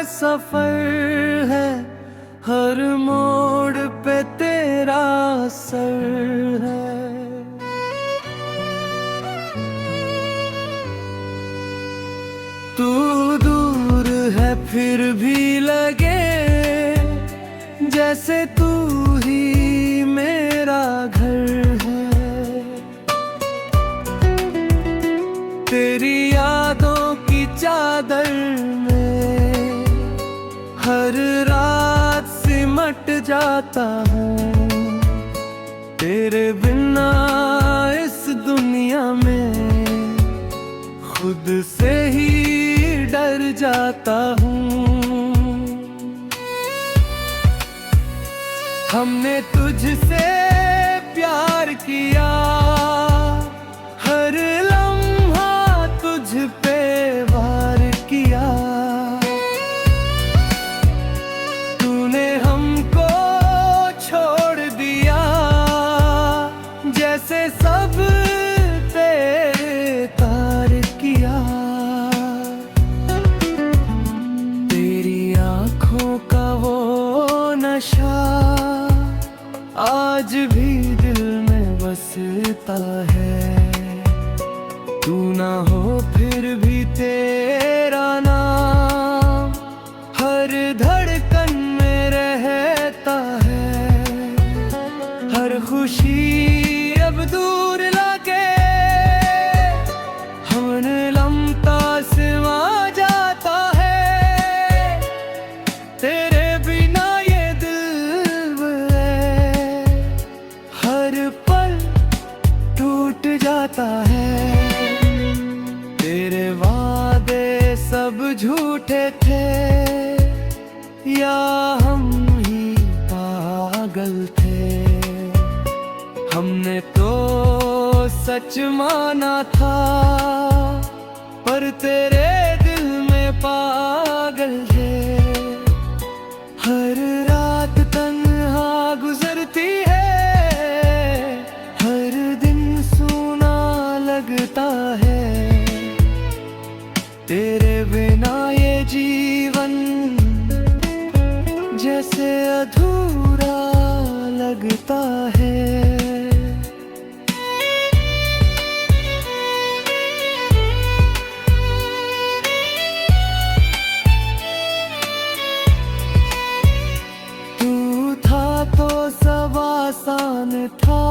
सफर है, हर मोड़ पे तेरा असर है। तू दूर है फिर भी लगे जैसे तू ही मेरा घर है। तेरी यादों की चादर में हर रात सिमट जाता हूँ। तेरे बिना इस दुनिया में खुद से ही डर जाता हूँ। हमने तुझसे प्यार किया, हर लम्हा तुझ पे वार किया। तूने हमको छोड़ दिया जैसे सब तेरे तार किया। तेरी आँखों का वो नशा आज भी दिल में बसता है। तू ना हो फिर भी तेरा नाम हर धड़कन में रहता है। हर खुशी अब दूर लाके हमने लम्हा सिमा जाता है। तेरे बिना ये दिल हर पल टूट जाता है। तेरे वादे सब झूठे थे या हम ही पागल थे। हमने तो सच माना था पर तेरे दिल में पागल थे। हर रात तन्हा गुजरती है, हर दिन सूना लगता है। तेरे बिना ये जीवन जैसे अधूरा लगता है। तू था तो सब आसान था,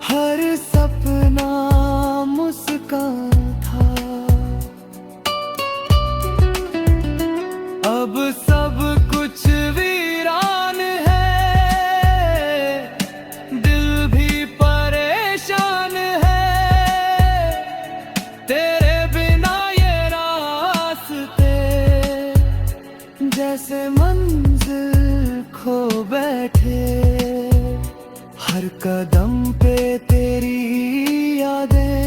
हर सपना मुस्कान था। अब सब कुछ वीरान है, दिल भी परेशान है। तेरे बिना ये रास्ते जैसे मंजिल खो बैठे। हर कदम पे तेरी यादें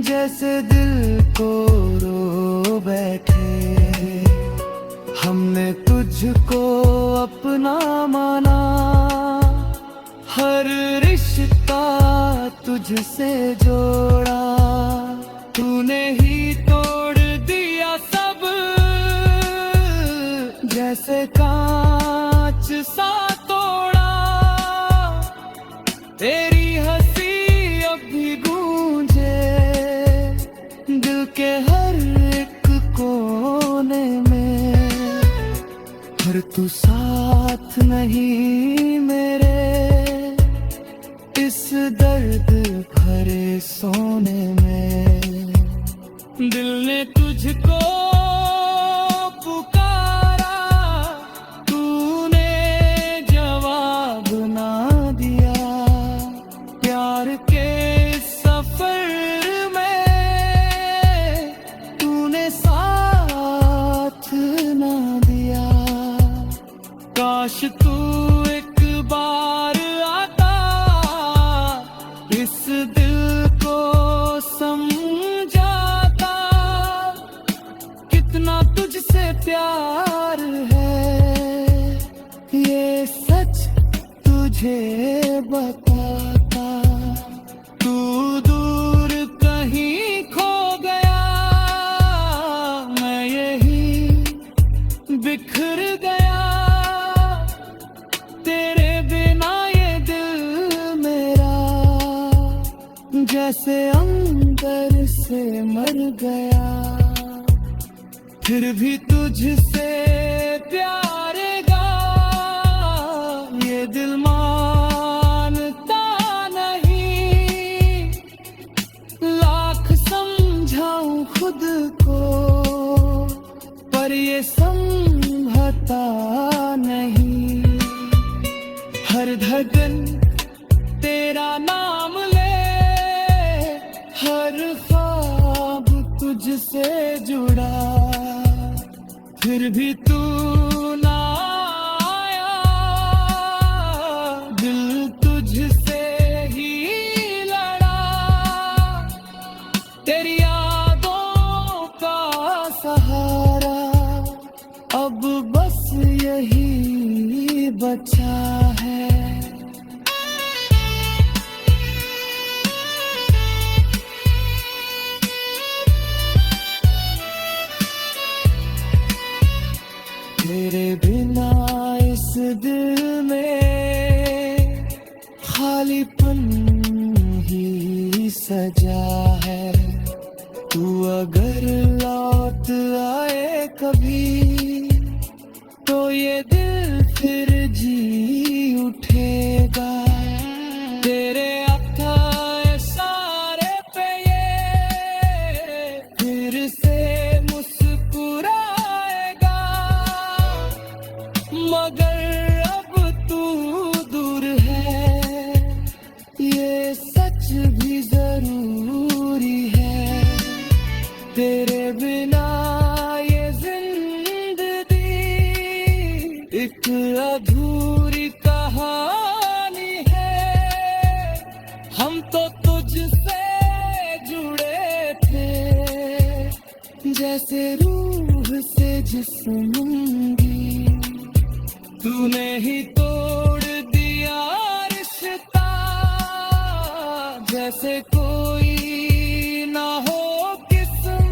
जैसे दिल को रो बैठे। हमने तुझको अपना माना, हर रिश्ता तुझसे जोड़ा। तूने ही तोड़ दिया सब जैसे कांच सा तोड़ा। तेरी हंसी अब भी गूंजे दिल के हर एक कोने में। पर तू साथ नहीं मेरे इस दर्द भरे सोने में। दिल ने तुझको पुकारा, तूने जवाब ना दिया। प्यार के सफर में तूने साथ ना दिया। काश तू एक बार आता, इस दिल को समझाता। कितना तुझसे प्यार है ये सच तुझे बताता। तू दूर कहीं खो गया, मैं यही फिर भी तुझसे प्यारेगा ये दिल मानता नहीं। लाख समझाऊं खुद को पर ये संभलता नहीं। हर धड़कन तेरा नाम ले, हर ख्वाब तुझसे जुड़ा, फिर भी तू ना आया। दिल तुझसे ही लड़ा, तेरी यादों का सहारा अब बस यही बचा है। तेरे बिना इस दिल में खालीपन ही सजा है। तू अगर लौट आए कभी तो ये दिल फिर जी उठेगा। तेरे अथाह इशारे पे ये फिर से मुस्कुराएगा। मगर अब तू दूर है, ये सच भी जरूरी है। तेरे बिना ये जिंदगी एक अधूरी कहानी है। हम तो तुझसे जुड़े थे जैसे रूह से जिस्म की। तूने ही तोड़ दिया रिश्ता, जैसे कोई ना हो किस्म।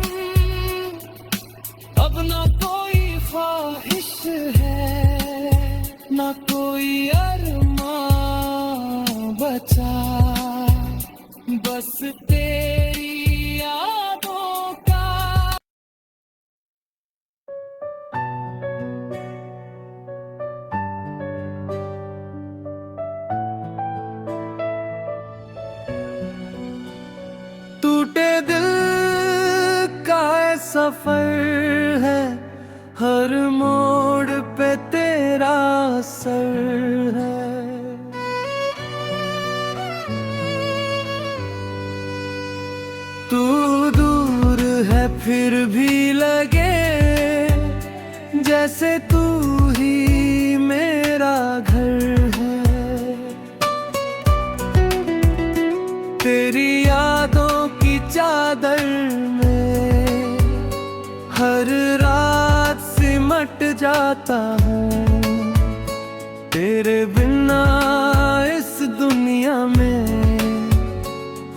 अब ना कोई ख्वाहिश है, ना कोई अरमां बचा, बस तेरी यादों का। टूटे दिल का सफर है, हर मोड़ पे तेरा असर है। तू दूर है फिर भी लगे जैसे तू ही मेरा घर है। तेरी यादों की चादर में हर रात सिमट जाता हूँ। तेरे बिना इस दुनिया में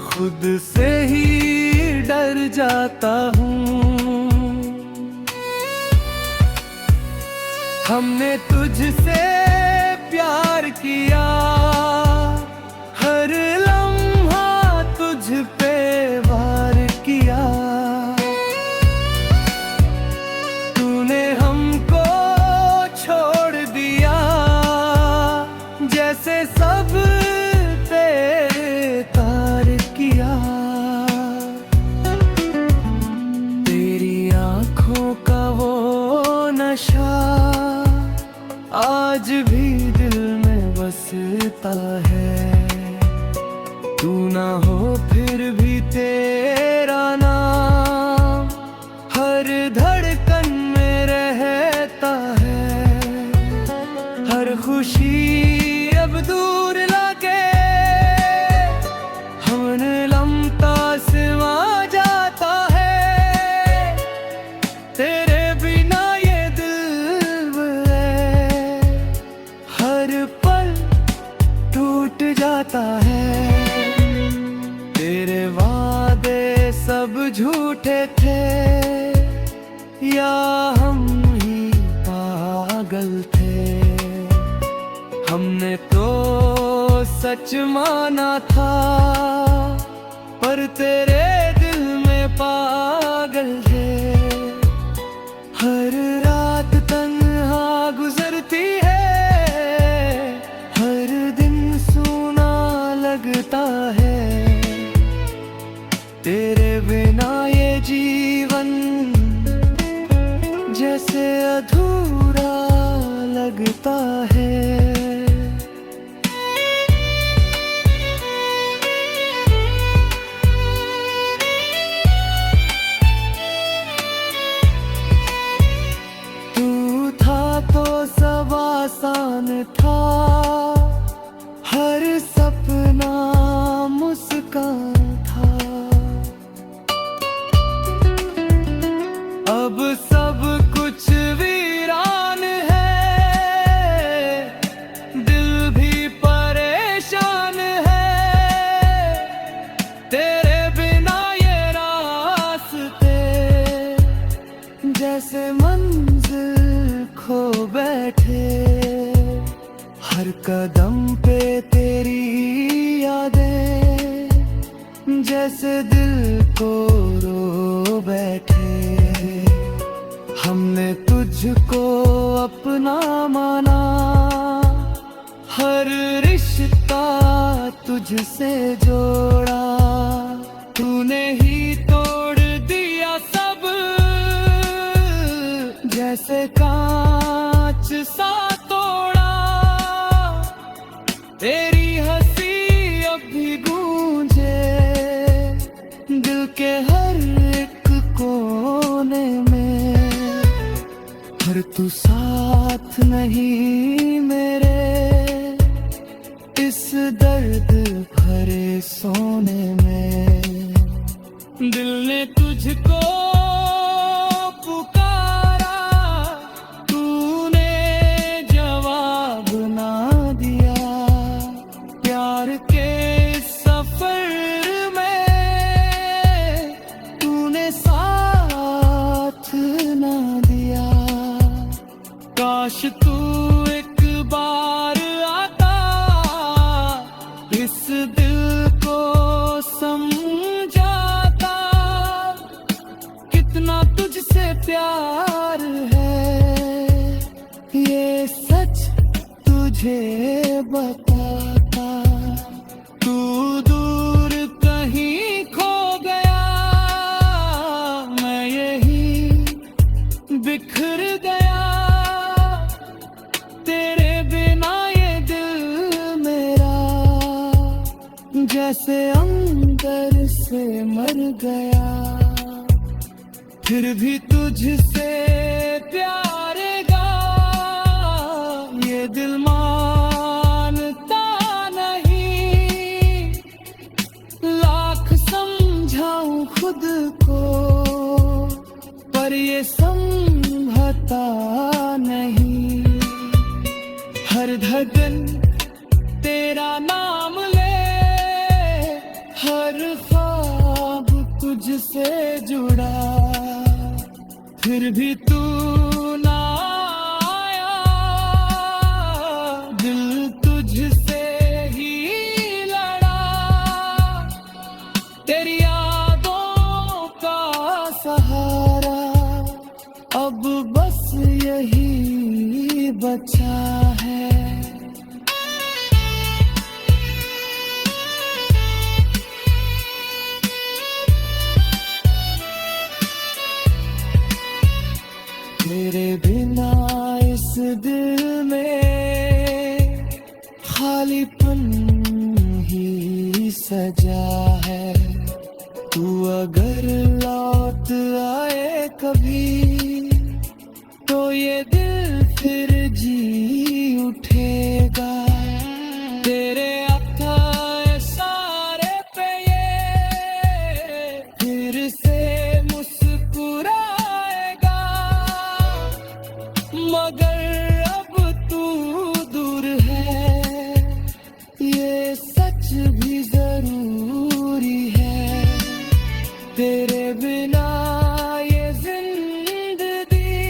खुद से ही डर जाता हूँ। हमने तुझसे प्यार किया, हर लम्हा तुझ पे वार किया। तूने हमको छोड़ दिया जैसे सब तेरे तार किया। तेरी आँखों का वो नशा आज भी दिल में बसता है। तू ना हो फिर भी तेरा नाम हर धड़कन में रहता है। हर खुशी अब दूर लाके हमने लम्हा सिमा जाता है। तेरे बिना ये दिल है हर पल टूट जाता है। तेरे वादे सब झूठे थे या हम ही पागल थे। हमने तो सच माना था पर तेरे दिल में पागल थे। जैसे अधूरा लगता है। तू था तो सब आसान था, हर सपना मुस्कान था। अब सब कुछ वीरान है, दिल भी परेशान है। तेरे बिना ये रास्ते जैसे मंजिल खो बैठे। हर कदम पे तेरी यादें जैसे दिल को रो बैठे। हमने तुझको अपना माना, हर रिश्ता तुझसे जोड़ा। तूने ही तोड़ दिया सब, जैसे कांच सा तोड़ा। तेरी हंसी अब भी गूंजे दिल के हर एक कोने में। पर तू साथ नहीं मेरे इस दर्द भरे सोने में। दिल ने तुझको पुकारा, तूने जवाब ना दिया। प्यार के सफर में तूने साथ ना दिया। काश तू एक बार आता, इस दिल को समझाता। कितना तुझसे प्यार है ये सच तुझे बताता। तू दूर कहीं खो गया, मैं यही बिखर गया। तेरे बिना ये दिल मेरा जैसे अंदर से मर गया। फिर भी तुझसे प्यारेगा ये दिल मानता नहीं। लाख समझाऊं खुद को पर ये संभलता नहीं। हर धड़कन तेरा नाम ले, हर ख्वाब तुझसे जुड़ा। फिर भी तू ना आया, दिल तुझसे ही लड़ा। तेरी यादों का सहारा अब बस यही बचा है। तेरे बिना इस दिल में खालीपन ही सजा है। तू अगर लौट आए कभी तो ये दिल फिर जी उठेगा। तेरे अथाह इशारे पे ये फिर से मुस्कुराएगा। मगर अब तू दूर है ये सच भी जरूरी है। तेरे बिना ये जिंदगी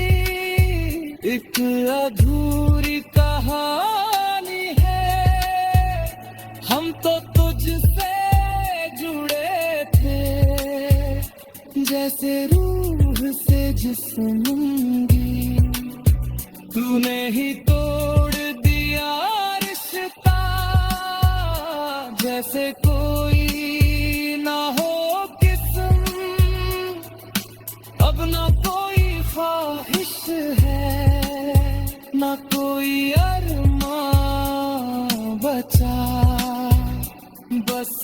एक अधूरी कहानी है। हम तो तुझसे जुड़े थे जैसे रूह से जिस्म की। तूने ही तोड़ दिया रिश्ता जैसे कोई ना हो किस्म। अब ना कोई ख्वाहिश है ना कोई अरमान बचा, बस